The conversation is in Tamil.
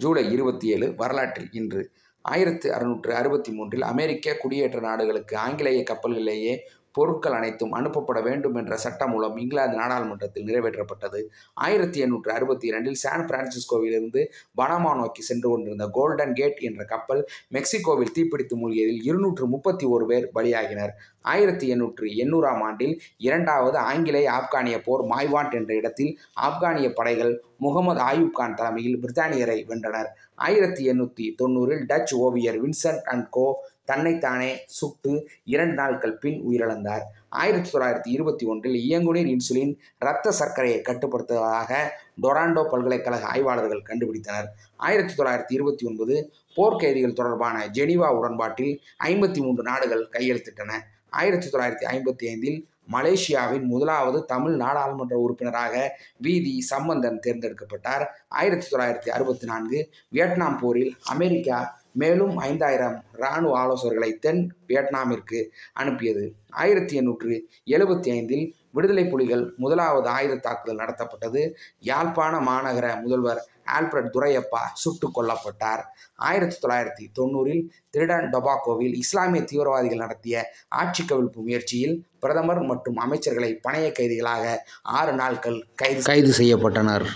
ஜூலை 27 வரலாற்றில் இன்று 1663 அமெரிக்க குடியேற்ற நாடுகளுக்கு ஆங்கிலேய கப்பல்களிலேயே பொருட்கள் அனைத்தும் அனுப்பப்பட வேண்டும் என்ற சட்டம் மூலம் இங்கிலாந்து நாடாளுமன்றத்தில் நிறைவேற்றப்பட்டது. 1862 சான் பிரான்சிஸ்கோவிலிருந்து பனாமா நோக்கி சென்று கொண்டிருந்த கோல்டன் கேட் என்ற கப்பல் மெக்சிகோவில் தீப்பிடித்து மூழ்கியதில் 231 பேர் பலியாகினர். 1880 இரண்டாவது ஆங்கிலேய ஆப்கானிய போர் மாய்வாண்ட் என்ற இடத்தில் ஆப்கானிய படைகள் முகமது ஆயூப் கான் தலைமையில் பிரித்தானியரை வென்றனர். 1890 டச் ஓவியர் வின்சென்ட் அண்ட் கோ தன்னைத்தானே சுட்டு 2 நாட்கள் பின் உயிரிழந்தார். 1921 இயங்குநீர் இன்சுலின் இரத்த சர்க்கரையை கட்டுப்படுத்துவதாக டொராண்டோ பல்கலைக்கழக ஆய்வாளர்கள் கண்டுபிடித்தனர். 1929 போர்க்கைதிகள் தொடர்பான ஜெனீவா உடன்பாட்டில் 53 நாடுகள் கையெழுத்திட்டன. 1955 மலேசியாவின் முதலாவது தமிழ் நாடாளுமன்ற உறுப்பினராக வி.தி. சம்பந்தன் தேர்ந்தெடுக்கப்பட்டார். 1964 வியட்நாம் போரில் அமெரிக்கா மேலும் 5000 இராணுவ ஆலோசகர்களை தென் வியட்நாமிற்கு அனுப்பியது. 1875 விடுதலை புலிகள் முதலாவது ஆயுத தாக்குதல் நடத்தப்பட்டது. யாழ்ப்பாண மாநகர முதல்வர் ஆல்பிரட் துரையப்பா சுட்டுக் கொல்லப்பட்டார். 1990 திரிடன் டொபாகோவில் இஸ்லாமிய தீவிரவாதிகள் நடத்திய ஆட்சி கவிழ்ப்பு முயற்சியில் பிரதமர் மற்றும் அமைச்சர்களை பணைய கைதிகளாக 6 நாட்கள் கைது செய்யப்பட்டனர்.